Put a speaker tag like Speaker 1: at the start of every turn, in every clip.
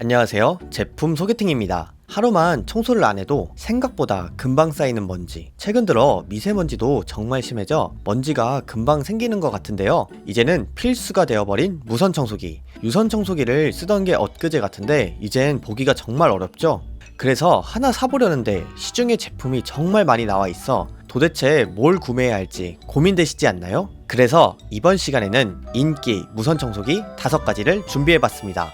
Speaker 1: 안녕하세요. 제품 소개팅입니다. 하루만 청소를 안 해도 생각보다 금방 쌓이는 먼지. 최근 들어 미세먼지도 정말 심해져 먼지가 금방 생기는 것 같은데요. 이제는 필수가 되어버린 무선 청소기. 유선 청소기를 쓰던 게 엊그제 같은데 이젠 보기가 정말 어렵죠. 그래서 하나 사보려는데 시중에 제품이 정말 많이 나와 있어 도대체 뭘 구매해야 할지 고민되시지 않나요? 그래서 이번 시간에는 인기 무선 청소기 5가지를 준비해봤습니다.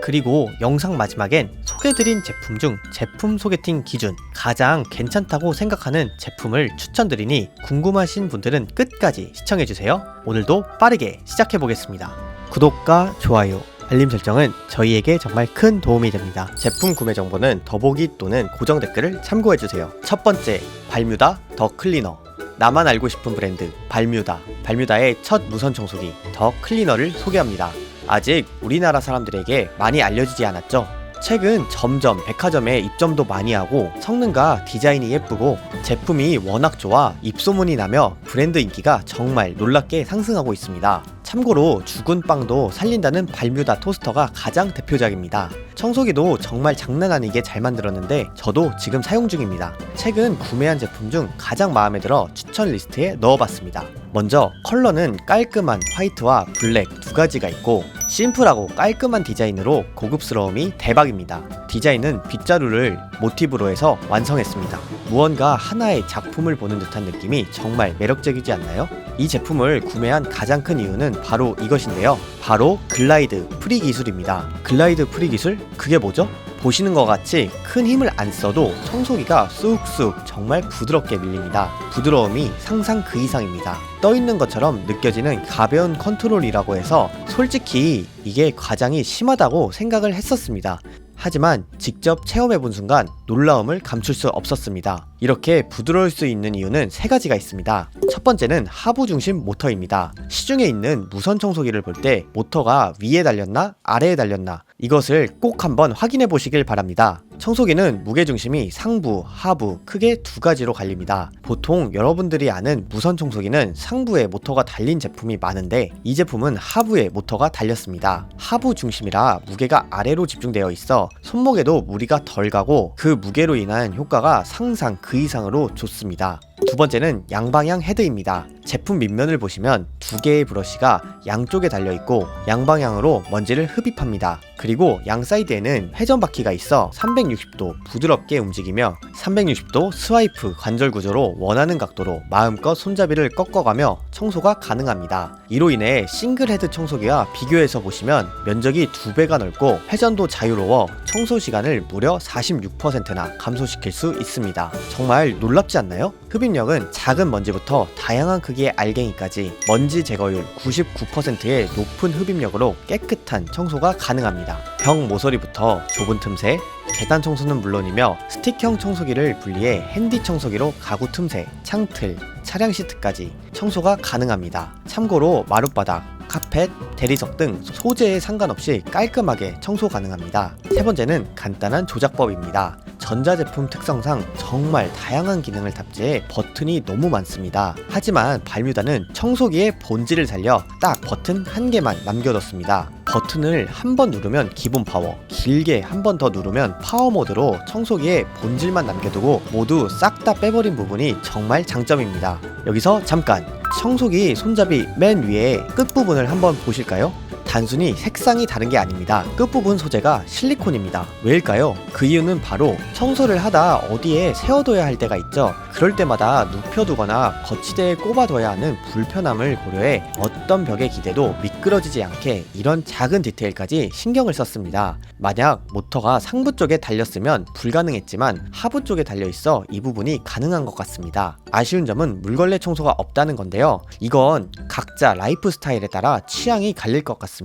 Speaker 1: 그리고 영상 마지막엔 소개드린 제품 중 제품 소개팅 기준 가장 괜찮다고 생각하는 제품을 추천드리니 궁금하신 분들은 끝까지 시청해주세요. 오늘도 빠르게 시작해보겠습니다. 구독과 좋아요, 알림 설정은 저희에게 정말 큰 도움이 됩니다. 제품 구매 정보는 더보기 또는 고정 댓글을 참고해주세요. 첫 번째, 발뮤다 더 클리너. 나만 알고 싶은 브랜드 발뮤다. 발뮤다의 첫 무선 청소기 더 클리너를 소개합니다. 아직 우리나라 사람들에게 많이 알려지지 않았죠. 최근 점점 백화점에 입점도 많이 하고 성능과 디자인이 예쁘고 제품이 워낙 좋아 입소문이 나며 브랜드 인기가 정말 놀랍게 상승하고 있습니다. 참고로 죽은 빵도 살린다는 발뮤다 토스터가 가장 대표작입니다. 청소기도 정말 장난 아니게 잘 만들었는데 저도 지금 사용 중입니다. 최근 구매한 제품 중 가장 마음에 들어 추천 리스트에 넣어봤습니다. 먼저 컬러는 깔끔한 화이트와 블랙 두 가지가 있고 심플하고 깔끔한 디자인으로 고급스러움이 대박입니다. 디자인은 빗자루를 모티브로 해서 완성했습니다. 무언가 하나의 작품을 보는 듯한 느낌이 정말 매력적이지 않나요? 이 제품을 구매한 가장 큰 이유는 바로 이것인데요. 바로 글라이드 프리 기술입니다. 글라이드 프리 기술? 그게 뭐죠? 보시는 것 같이 큰 힘을 안 써도 청소기가 쑥쑥 정말 부드럽게 밀립니다. 부드러움이 상상 그 이상입니다. 떠있는 것처럼 느껴지는 가벼운 컨트롤이라고 해서 솔직히 이게 과장이 심하다고 생각을 했었습니다. 하지만 직접 체험해본 순간 놀라움을 감출 수 없었습니다. 이렇게 부드러울 수 있는 이유는 3가지가 있습니다. 첫 번째는 하부 중심 모터입니다. 시중에 있는 무선 청소기를 볼 때 모터가 위에 달렸나 아래에 달렸나 이것을 꼭 한번 확인해 보시길 바랍니다. 청소기는 무게중심이 상부, 하부 크게 2가지로 갈립니다. 보통 여러분들이 아는 무선 청소기는 상부에 모터가 달린 제품이 많은데 이 제품은 하부에 모터가 달렸습니다. 하부 중심이라 무게가 아래로 집중되어 있어 손목에도 무리가 덜 가고 그 무게로 인한 효과가 상상 그 이상으로 좋습니다. 두 번째는 양방향 헤드입니다. 제품 밑면을 보시면 2개의 브러쉬가 양쪽에 달려있고 양방향으로 먼지를 흡입합니다. 그리고 양 사이드에는 회전 바퀴가 있어 360도 부드럽게 움직이며 360도 스와이프 관절 구조로 원하는 각도로 마음껏 손잡이를 꺾어가며 청소가 가능합니다. 이로 인해 싱글 헤드 청소기와 비교해서 보시면 면적이 2배가 넓고 회전도 자유로워 청소 시간을 무려 46%나 감소시킬 수 있습니다. 정말 놀랍지 않나요? 흡입력은 작은 먼지부터 다양한 크기의 알갱이까지 먼지 제거율 99%의 높은 흡입력으로 깨끗한 청소가 가능합니다. 벽 모서리부터 좁은 틈새, 계단 청소는 물론이며 스틱형 청소기를 분리해 핸디 청소기로 가구 틈새, 창틀, 차량 시트까지 청소가 가능합니다. 참고로 마룻바닥, 카펫, 대리석 등 소재에 상관없이 깔끔하게 청소 가능합니다. 세 번째는 간단한 조작법입니다. 전자제품 특성상 정말 다양한 기능을 탑재해 버튼이 너무 많습니다. 하지만 발뮤다는 청소기의 본질을 살려 딱 버튼 1개만 남겨뒀습니다. 버튼을 한 번 누르면 기본 파워, 길게 한 번 더 누르면 파워 모드로 청소기의 본질만 남겨두고 모두 싹 다 빼버린 부분이 정말 장점입니다. 여기서 잠깐! 청소기 손잡이 맨 위에 끝부분을 한번 보실까요? 단순히 색상이 다른 게 아닙니다. 끝부분 소재가 실리콘입니다. 왜일까요? 그 이유는 바로 청소를 하다 어디에 세워둬야 할 때가 있죠. 그럴 때마다 눕혀두거나 거치대에 꼽아둬야 하는 불편함을 고려해 어떤 벽에 기대도 미끄러지지 않게 이런 작은 디테일까지 신경을 썼습니다. 만약 모터가 상부 쪽에 달렸으면 불가능했지만 하부 쪽에 달려있어 이 부분이 가능한 것 같습니다. 아쉬운 점은 물걸레 청소가 없다는 건데요. 이건 각자 라이프 스타일에 따라 취향이 갈릴 것 같습니다.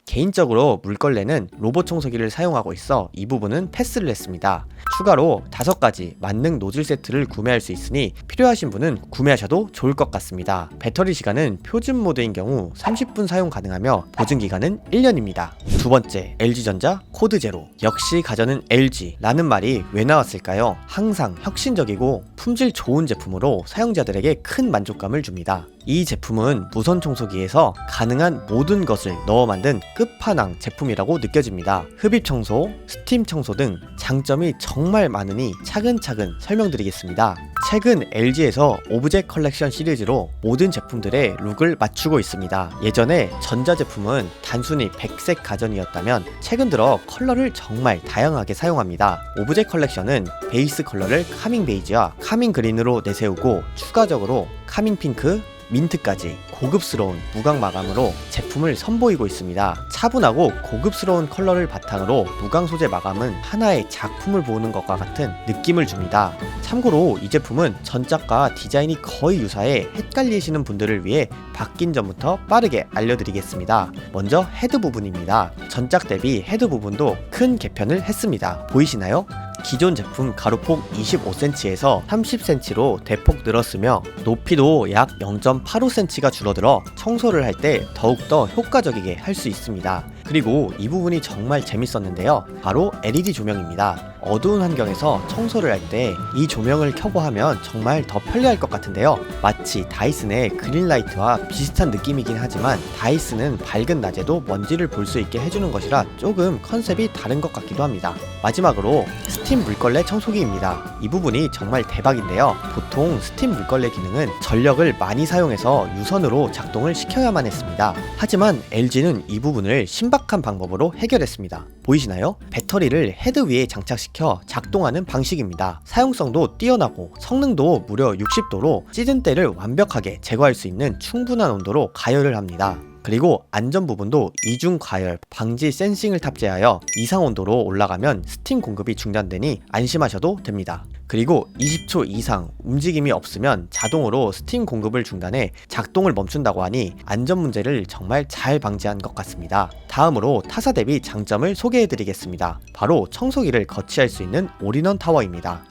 Speaker 1: 개인적으로 물걸레는 로봇 청소기를 사용하고 있어 이 부분은 패스를 했습니다. 추가로 5가지 만능 노즐 세트를 구매할 수 있으니 필요하신 분은 구매하셔도 좋을 것 같습니다. 배터리 시간은 표준 모드인 경우 30분 사용 가능하며 보증기간은 1년입니다. 두 번째, LG전자 코드 제로. 역시 가전은 LG라는 말이 왜 나왔을까요? 항상 혁신적이고 품질 좋은 제품으로 사용자들에게 큰 만족감을 줍니다. 이 제품은 무선 청소기에서 가능한 모든 것을 넣어 만든 끝판왕 제품이라고 느껴집니다. 흡입 청소, 스팀 청소 등 장점이 정말 많으니 차근차근 설명드리겠습니다. 최근 LG에서 오브젝 컬렉션 시리즈로 모든 제품들의 룩을 맞추고 있습니다. 예전에 전자제품은 단순히 백색 가전이었다면 최근 들어 컬러를 정말 다양하게 사용합니다. 오브젝 컬렉션은 베이스 컬러를 카밍 베이지와 카밍 그린으로 내세우고 추가적으로 카밍 핑크, 민트까지 고급스러운 무광 마감으로 제품을 선보이고 있습니다. 차분하고 고급스러운 컬러를 바탕으로 무광 소재 마감은 하나의 작품을 보는 것과 같은 느낌을 줍니다. 참고로 이 제품은 전작과 디자인이 거의 유사해 헷갈리시는 분들을 위해 바뀐 점부터 빠르게 알려드리겠습니다. 먼저 헤드 부분입니다. 전작 대비 헤드 부분도 큰 개편을 했습니다. 보이시나요? 기존 제품 가로폭 25cm에서 30cm로 대폭 늘었으며 높이도 약 0.85cm가 줄어들어 청소를 할 때 더욱더 효과적이게 할 수 있습니다. 그리고 이 부분이 정말 재밌었는데요. 바로 LED 조명입니다. 어두운 환경에서 청소를 할 때 이 조명을 켜고 하면 정말 더 편리할 것 같은데요. 마치 다이슨의 그린라이트와 비슷한 느낌이긴 하지만 다이슨은 밝은 낮에도 먼지를 볼 수 있게 해주는 것이라 조금 컨셉이 다른 것 같기도 합니다. 마지막으로 스팀 물걸레 청소기입니다. 이 부분이 정말 대박인데요. 보통 스팀 물걸레 기능은 전력을 많이 사용해서 유선으로 작동을 시켜야만 했습니다. 하지만 LG는 이 부분을 신박한 방법으로 해결했습니다. 보이시나요? 배터리를 헤드 위에 장착시켜 작동하는 방식입니다. 사용성도 뛰어나고 성능도 무려 60도로 찌든 때를 완벽하게 제거할 수 있는 충분한 온도로 가열을 합니다. 그리고 안전 부분도 이중 가열 방지 센싱을 탑재하여 이상 온도로 올라가면 스팀 공급이 중단되니 안심하셔도 됩니다. 그리고 20초 이상 움직임이 없으면 자동으로 스팀 공급을 중단해 작동을 멈춘다고 하니 안전 문제를 정말 잘 방지한 것 같습니다. 다음으로 타사 대비 장점을 소개해드리겠습니다. 바로 청소기를 거치할 수 있는 올인원 타워입니다.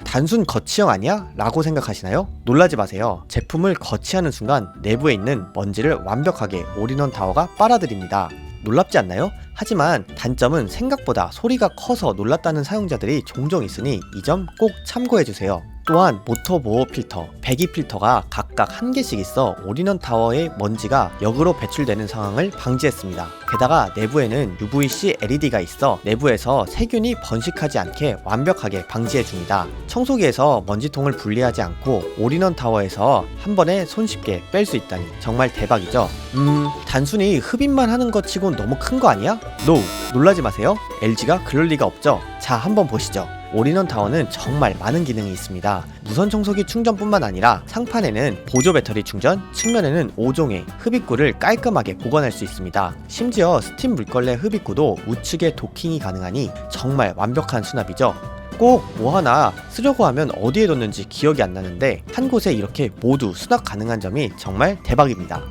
Speaker 1: 단순 거치형 아니야? 라고 생각하시나요? 놀라지 마세요. 제품을 거치하는 순간 내부에 있는 먼지를 완벽하게 올인원 타워가 빨아들입니다. 놀랍지 않나요? 하지만 단점은 생각보다 소리가 커서 놀랐다는 사용자들이 종종 있으니 이 점 꼭 참고해주세요. 또한 모터 보호 필터, 배기 필터가 각각 한 개씩 있어 올인원 타워의 먼지가 역으로 배출되는 상황을 방지했습니다. 게다가 내부에는 UVC LED가 있어 내부에서 세균이 번식하지 않게 완벽하게 방지해줍니다. 청소기에서 먼지통을 분리하지 않고 올인원 타워에서 한 번에 손쉽게 뺄 수 있다니 정말 대박이죠. 단순히 흡입만 하는 것 치곤 너무 큰 거 아니야? NO! 놀라지 마세요. LG가 그럴 리가 없죠. 자, 한번 보시죠. 올인원 타워는 정말 많은 기능이 있습니다. 무선 청소기 충전뿐만 아니라 상판에는 보조 배터리 충전, 측면에는 5종의 흡입구를 깔끔하게 보관할 수 있습니다. 심지어 스팀 물걸레 흡입구도 우측에 도킹이 가능하니 정말 완벽한 수납이죠. 꼭 뭐 하나 쓰려고 하면 어디에 뒀는지 기억이 안 나는데 한 곳에 이렇게 모두 수납 가능한 점이 정말 대박입니다.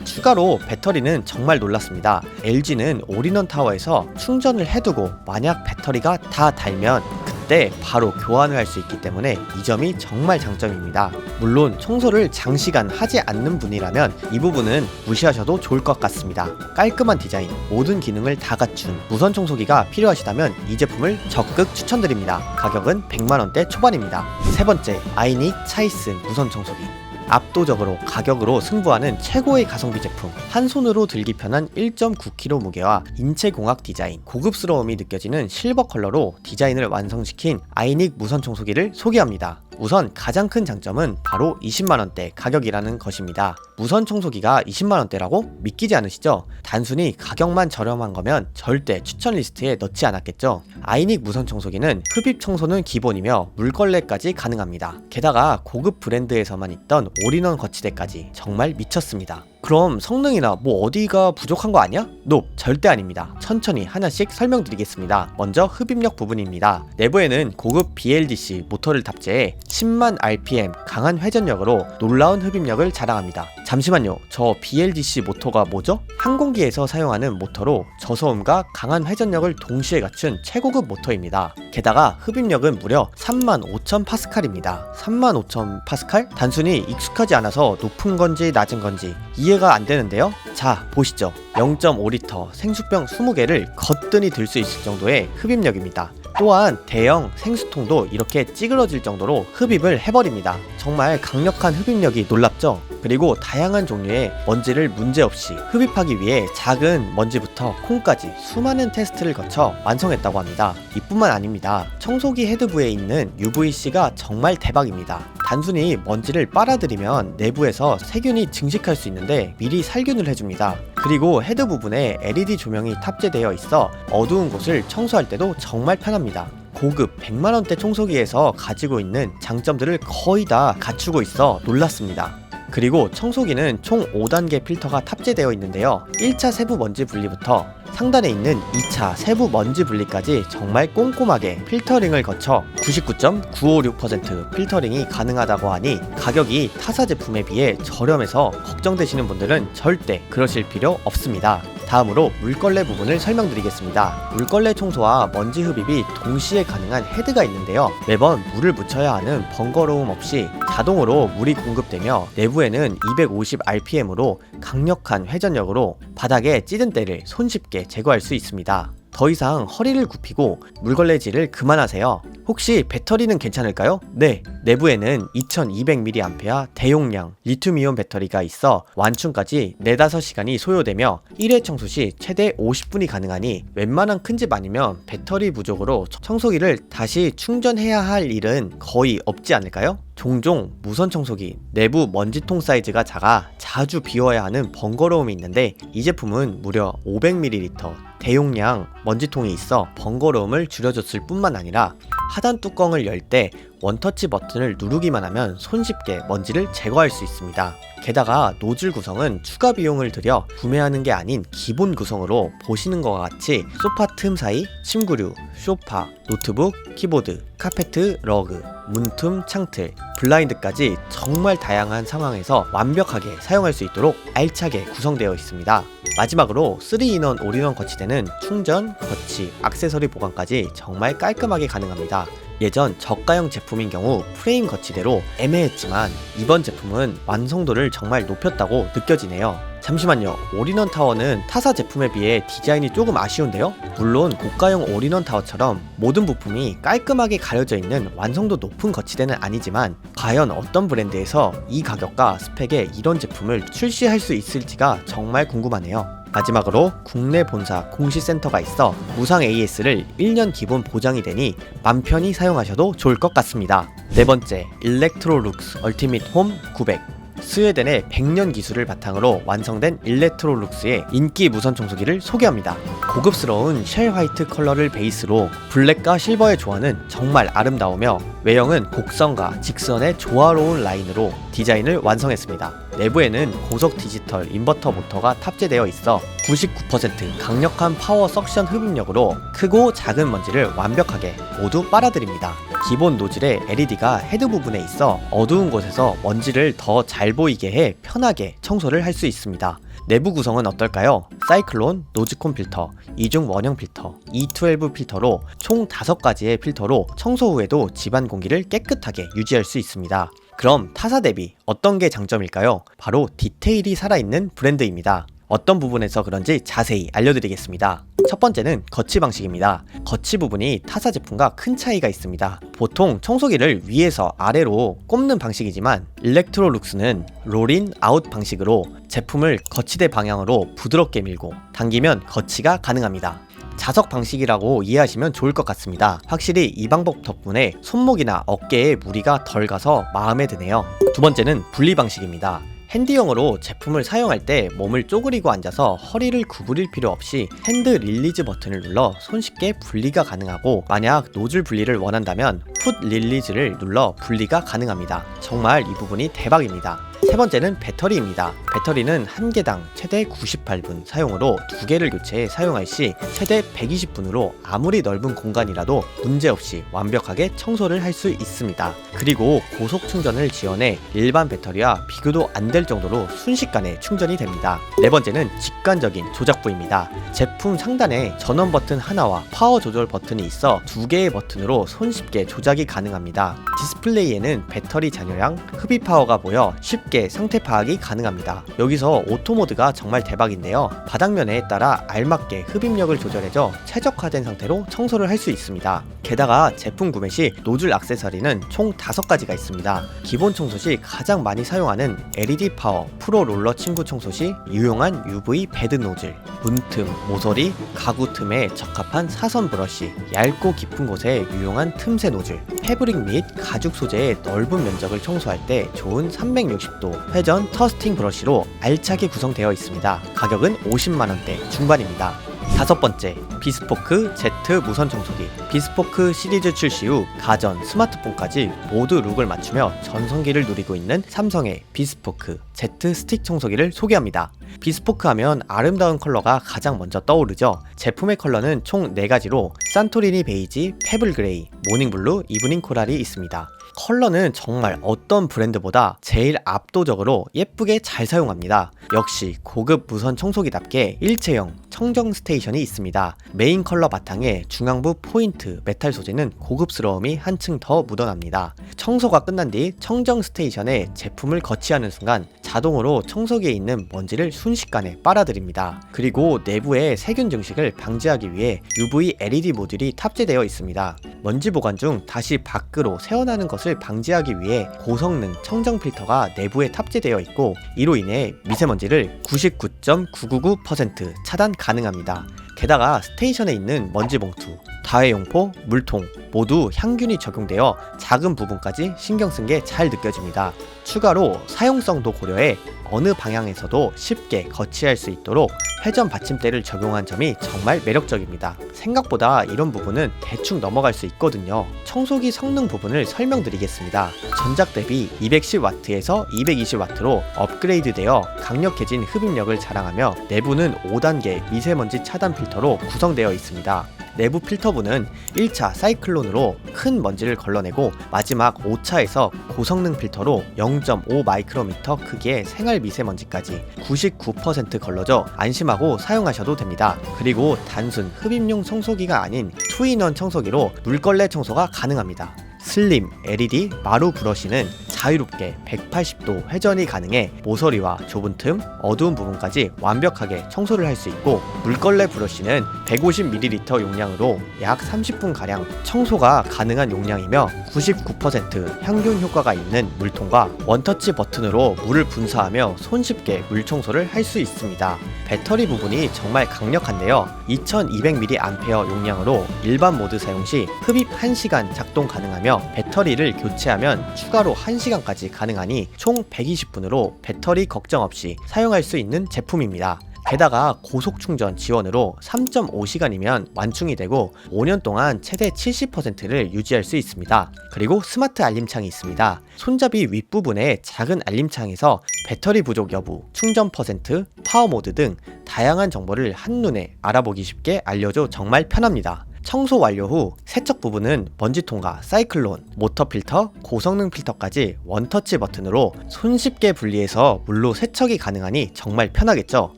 Speaker 1: 추가로 배터리는 정말 놀랐습니다. LG는 올인원 타워에서 충전을 해두고 만약 배터리가 다 닳으면 그때 바로 교환을 할 수 있기 때문에 이 점이 정말 장점입니다. 물론 청소를 장시간 하지 않는 분이라면 이 부분은 무시하셔도 좋을 것 같습니다. 깔끔한 디자인, 모든 기능을 다 갖춘 무선 청소기가 필요하시다면 이 제품을 적극 추천드립니다. 가격은 100만원대 초반입니다. 세 번째, 아이닉 차이슨 무선 청소기. 압도적으로 가격으로 승부하는 최고의 가성비 제품, 한 손으로 들기 편한 1.9kg 무게와 인체공학 디자인, 고급스러움이 느껴지는 실버 컬러로 디자인을 완성시킨 아이닉 무선 청소기를 소개합니다. 우선 가장 큰 장점은 바로 20만원대 가격이라는 것입니다. 무선 청소기가 20만원대라고? 믿기지 않으시죠? 단순히 가격만 저렴한 거면 절대 추천 리스트에 넣지 않았겠죠? 아이닉 무선 청소기는 흡입 청소는 기본이며 물걸레까지 가능합니다. 게다가 고급 브랜드에서만 있던 올인원 거치대까지 정말 미쳤습니다. 그럼 성능이나 뭐 어디가 부족한 거 아니야? NO! 절대 아닙니다. 천천히 하나씩 설명드리겠습니다. 먼저 흡입력 부분입니다. 내부에는 고급 BLDC 모터를 탑재해 10만 RPM 강한 회전력으로 놀라운 흡입력을 자랑합니다. 잠시만요. 저 BLDC 모터가 뭐죠? 항공기에서 사용하는 모터로 저소음과 강한 회전력을 동시에 갖춘 최고급 모터입니다. 게다가 흡입력은 무려 35,000파스칼입니다. 35,000파스칼? 단순히 익숙하지 않아서 높은 건지 낮은 건지 이해가 안 되는데요. 자, 보시죠. 0.5리터 생수병 20개를 거뜬히 들 수 있을 정도의 흡입력입니다. 또한 대형 생수통도 이렇게 찌그러질 정도로 흡입을 해버립니다. 정말 강력한 흡입력이 놀랍죠? 그리고 다양한 종류의 먼지를 문제없이 흡입하기 위해 작은 먼지부터 콩까지 수많은 테스트를 거쳐 완성했다고 합니다. 이뿐만 아닙니다. 청소기 헤드부에 있는 UVC가 정말 대박입니다. 단순히 먼지를 빨아들이면 내부에서 세균이 증식할 수 있는데 미리 살균을 해줍니다. 그리고 헤드 부분에 LED 조명이 탑재되어 있어 어두운 곳을 청소할 때도 정말 편합니다. 고급 100만원대 청소기에서 가지고 있는 장점들을 거의 다 갖추고 있어 놀랐습니다. 그리고 청소기는 총 5단계 필터가 탑재되어 있는데요. 1차 세부 먼지 분리부터 상단에 있는 2차 세부 먼지 분리까지 정말 꼼꼼하게 필터링을 거쳐 99.956% 필터링이 가능하다고 하니 가격이 타사 제품에 비해 저렴해서 걱정되시는 분들은 절대 그러실 필요 없습니다. 다음으로 물걸레 부분을 설명드리겠습니다. 물걸레 청소와 먼지 흡입이 동시에 가능한 헤드가 있는데요. 매번 물을 묻혀야 하는 번거로움 없이 자동으로 물이 공급되며 내부에는 250rpm으로 강력한 회전력으로 바닥에 찌든 때를 손쉽게 제거할 수 있습니다. 더 이상 허리를 굽히고 물걸레질을 그만하세요. 혹시 배터리는 괜찮을까요? 네, 내부에는 2200mAh 대용량 리튬이온 배터리가 있어 완충까지 4-5시간이 소요되며 1회 청소 시 최대 50분이 가능하니 웬만한 큰 집 아니면 배터리 부족으로 청소기를 다시 충전해야 할 일은 거의 없지 않을까요? 종종 무선 청소기 내부 먼지통 사이즈가 작아 자주 비워야 하는 번거로움이 있는데 이 제품은 무려 500ml 대용량 먼지통이 있어 번거로움을 줄여줬을 뿐만 아니라 하단 뚜껑을 열 때 원터치 버튼을 누르기만 하면 손쉽게 먼지를 제거할 수 있습니다. 게다가 노즐 구성은 추가 비용을 들여 구매하는 게 아닌 기본 구성으로 보시는 것과 같이 소파 틈 사이 침구류, 소파, 노트북, 키보드, 카페트, 러그, 문틈, 창틀, 블라인드까지 정말 다양한 상황에서 완벽하게 사용할 수 있도록 알차게 구성되어 있습니다. 마지막으로 3인원 올인원 거치대는 충전, 거치, 액세서리 보관까지 정말 깔끔하게 가능합니다. 예전 저가형 제품인 경우 프레임 거치대로 애매했지만 이번 제품은 완성도를 정말 높였다고 느껴지네요. 잠시만요, 올인원 타워는 타사 제품에 비해 디자인이 조금 아쉬운데요? 물론 고가형 올인원 타워처럼 모든 부품이 깔끔하게 가려져 있는 완성도 높은 거치대는 아니지만 과연 어떤 브랜드에서 이 가격과 스펙에 이런 제품을 출시할 수 있을지가 정말 궁금하네요. 마지막으로 국내 본사 공시센터가 있어 무상 AS를 1년 기본 보장이 되니 맘 편히 사용하셔도 좋을 것 같습니다. 네 번째, 일렉트로룩스 얼티밋 홈 900. 스웨덴의 100년 기술을 바탕으로 완성된 일렉트로룩스의 인기 무선 청소기를 소개합니다. 고급스러운 쉘 화이트 컬러를 베이스로 블랙과 실버의 조화는 정말 아름다우며 외형은 곡선과 직선의 조화로운 라인으로 디자인을 완성했습니다. 내부에는 고속 디지털 인버터 모터가 탑재되어 있어 99% 강력한 파워 석션 흡입력으로 크고 작은 먼지를 완벽하게 모두 빨아들입니다. 기본 노즐에 LED가 헤드 부분에 있어 어두운 곳에서 먼지를 더 잘 보이게 해 편하게 청소를 할 수 있습니다. 내부 구성은 어떨까요? 사이클론, 노즈콘 필터, 이중 원형 필터, E12 필터로 총 5가지의 필터로 청소 후에도 집안 공기를 깨끗하게 유지할 수 있습니다. 그럼 타사 대비 어떤 게 장점일까요? 바로 디테일이 살아있는 브랜드입니다. 어떤 부분에서 그런지 자세히 알려드리겠습니다. 첫 번째는 거치 방식입니다. 거치 부분이 타사 제품과 큰 차이가 있습니다. 보통 청소기를 위에서 아래로 꼽는 방식이지만 일렉트로룩스는 롤인 아웃 방식으로 제품을 거치대 방향으로 부드럽게 밀고 당기면 거치가 가능합니다. 자석 방식이라고 이해하시면 좋을 것 같습니다. 확실히 이 방법 덕분에 손목이나 어깨에 무리가 덜 가서 마음에 드네요. 두 번째는 분리 방식입니다. 핸디용으로 제품을 사용할 때 몸을 쪼그리고 앉아서 허리를 구부릴 필요 없이 핸드 릴리즈 버튼을 눌러 손쉽게 분리가 가능하고 만약 노즐 분리를 원한다면 풋 릴리즈를 눌러 분리가 가능합니다. 정말 이 부분이 대박입니다. 세 번째는 배터리입니다. 배터리는 한 개당 최대 98분 사용으로 2개를 교체해 사용할 시 최대 120분으로 아무리 넓은 공간이라도 문제없이 완벽하게 청소를 할 수 있습니다. 그리고 고속 충전을 지원해 일반 배터리와 비교도 안 될 정도로 순식간에 충전이 됩니다. 네 번째는 직관적인 조작부입니다. 제품 상단에 전원 버튼 하나와 파워 조절 버튼이 있어 2개의 버튼으로 손쉽게 조작이 조작이 가능합니다. 디스플레이에는 배터리 잔여량, 흡입 파워가 보여 쉽게 상태 파악이 가능합니다. 여기서 오토 모드가 정말 대박인데요. 바닥면에 따라 알맞게 흡입력을 조절해줘 최적화된 상태로 청소를 할 수 있습니다. 게다가 제품 구매 시 노즐 액세서리는 총 5가지가 있습니다. 기본 청소 시 가장 많이 사용하는 LED 파워 프로 롤러 침구 청소 시 유용한 UV 배드 노즐, 문틈, 모서리, 가구 틈에 적합한 사선 브러쉬, 얇고 깊은 곳에 유용한 틈새 노즐, 패브릭 및 가죽 소재의 넓은 면적을 청소할 때 좋은 360도 회전 터스팅 브러쉬로 알차게 구성되어 있습니다. 가격은 50만원대 중반입니다. 다섯 번째, 비스포크 Z 무선 청소기. 비스포크 시리즈 출시 후 가전, 스마트폰까지 모두 룩을 맞추며 전성기를 누리고 있는 삼성의 비스포크 Z 스틱 청소기를 소개합니다. 비스포크 하면 아름다운 컬러가 가장 먼저 떠오르죠. 제품의 컬러는 총 4가지로 산토리니 베이지, 페블 그레이, 모닝블루, 이브닝 코랄이 있습니다. 컬러는 정말 어떤 브랜드보다 제일 압도적으로 예쁘게 잘 사용합니다. 역시 고급 무선 청소기답게 일체형 청정 스테이션이 있습니다. 메인 컬러 바탕에 중앙부 포인트 메탈 소재는 고급스러움이 한층 더 묻어납니다. 청소가 끝난 뒤 청정 스테이션에 제품을 거치하는 순간 자동으로 청소기에 있는 먼지를 순식간에 빨아들입니다. 그리고 내부에 세균 증식을 방지하기 위해 UV LED 모듈이 탑재되어 있습니다. 먼지 보관 중 다시 밖으로 새어나는 것을 방지하기 위해 고성능 청정 필터가 내부에 탑재되어 있고, 이로 인해 미세먼지를 99.999% 차단 가능합니다. 게다가 스테이션에 있는 먼지 봉투, 다회용포, 물통 모두 향균이 적용되어 작은 부분까지 신경 쓴 게 잘 느껴집니다. 추가로 사용성도 고려해 어느 방향에서도 쉽게 거치할 수 있도록 회전 받침대를 적용한 점이 정말 매력적입니다. 생각보다 이런 부분은 대충 넘어갈 수 있거든요. 청소기 성능 부분을 설명드리겠습니다. 전작 대비 210W에서 220W로 업그레이드되어 강력해진 흡입력을 자랑하며 내부는 5단계 미세먼지 차단 필터로 구성되어 있습니다. 내부 필터부는 1차 사이클론으로 큰 먼지를 걸러내고 마지막 5차에서 고성능 필터로 0.5 마이크로미터 크기의 생활 미세먼지까지 99% 걸러져 안심하고 사용하셔도 됩니다. 그리고 단순 흡입용 청소기가 아닌 투인원 청소기로 물걸레 청소가 가능합니다. 슬림 LED 마루 브러쉬는 자유롭게 180도 회전이 가능해 모서리와 좁은 틈, 어두운 부분까지 완벽하게 청소를 할 수 있고, 물걸레 브러쉬는 150ml 용량으로 약 30분가량 청소가 가능한 용량이며 99% 향균 효과가 있는 물통과 원터치 버튼으로 물을 분사하며 손쉽게 물 청소를 할 수 있습니다. 배터리 부분이 정말 강력한데요. 2200mAh 용량으로 일반 모드 사용 시 흡입 1시간 작동 가능하며 배터리를 교체하면 추가로 1시간까지 가능하니 총 120분으로 배터리 걱정 없이 사용할 수 있는 제품입니다. 게다가 고속 충전 지원으로 3.5시간이면 완충이 되고 5년 동안 최대 70%를 유지할 수 있습니다. 그리고 스마트 알림창이 있습니다. 손잡이 윗부분에 작은 알림창에서 배터리 부족 여부, 충전 퍼센트, 파워 모드 등 다양한 정보를 한눈에 알아보기 쉽게 알려줘 정말 편합니다. 청소 완료 후 세척 부분은 먼지통과 사이클론, 모터 필터, 고성능 필터까지 원터치 버튼으로 손쉽게 분리해서 물로 세척이 가능하니 정말 편하겠죠.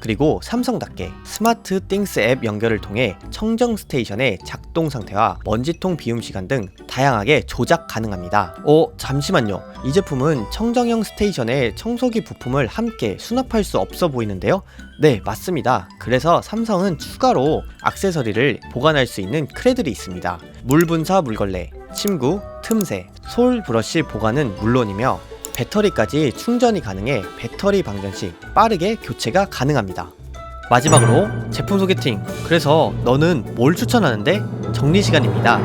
Speaker 1: 그리고 삼성답게 스마트 띵스 앱 연결을 통해 청정 스테이션의 작동 상태와 먼지통 비움 시간 등 다양하게 조작 가능합니다. 잠시만요. 이 제품은 청정형 스테이션에 청소기 부품을 함께 수납할 수 없어 보이는데요? 네, 맞습니다. 그래서 삼성은 추가로 액세서리를 보관할 수 있는 크레들이 있습니다. 물 분사 물걸레, 침구, 틈새, 솔 브러쉬 보관은 물론이며 배터리까지 충전이 가능해 배터리 방전 시 빠르게 교체가 가능합니다. 마지막으로 제품 소개팅. 그래서 너는 뭘 추천하는데? 정리 시간입니다.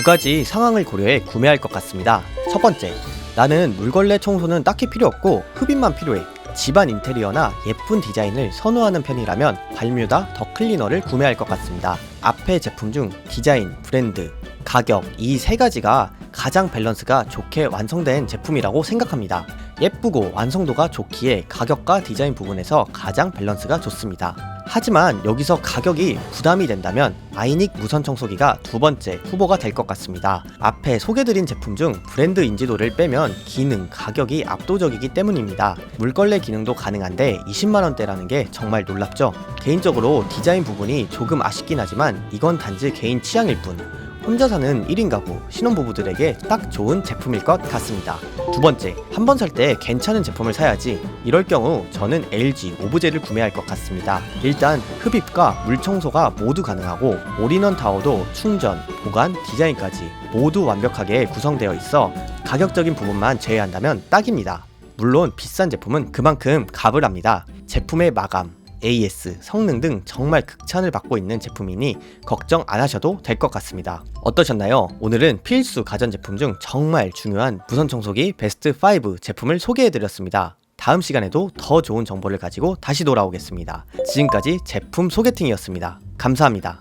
Speaker 1: 2가지 상황을 고려해 구매할 것 같습니다. 첫 번째, 나는 물걸레 청소는 딱히 필요 없고 흡입만 필요해. 집안 인테리어나 예쁜 디자인을 선호하는 편이라면 발뮤다 더 클리너를 구매할 것 같습니다. 앞의 제품 중 디자인, 브랜드, 가격 이 3가지가 가장 밸런스가 좋게 완성된 제품이라고 생각합니다. 예쁘고 완성도가 좋기에 가격과 디자인 부분에서 가장 밸런스가 좋습니다. 하지만 여기서 가격이 부담이 된다면 아이닉 무선 청소기가 2번째 후보가 될 것 같습니다. 앞에 소개드린 제품 중 브랜드 인지도를 빼면 기능, 가격이 압도적이기 때문입니다. 물걸레 기능도 가능한데 20만원대라는 게 정말 놀랍죠? 개인적으로 디자인 부분이 조금 아쉽긴 하지만 이건 단지 개인 취향일 뿐. 혼자 사는 1인 가구, 신혼부부들에게 딱 좋은 제품일 것 같습니다. 두 번째, 한 번 살 때 괜찮은 제품을 사야지. 이럴 경우 저는 LG 오브제를 구매할 것 같습니다. 일단 흡입과 물청소가 모두 가능하고 올인원 타워도 충전, 보관, 디자인까지 모두 완벽하게 구성되어 있어 가격적인 부분만 제외한다면 딱입니다. 물론 비싼 제품은 그만큼 값을 합니다. 제품의 마감, AS, 성능 등 정말 극찬을 받고 있는 제품이니 걱정 안 하셔도 될 것 같습니다. 어떠셨나요? 오늘은 필수 가전제품 중 정말 중요한 무선 청소기 베스트 5 제품을 소개해드렸습니다. 다음 시간에도 더 좋은 정보를 가지고 다시 돌아오겠습니다. 지금까지 제품 소개팅이었습니다. 감사합니다.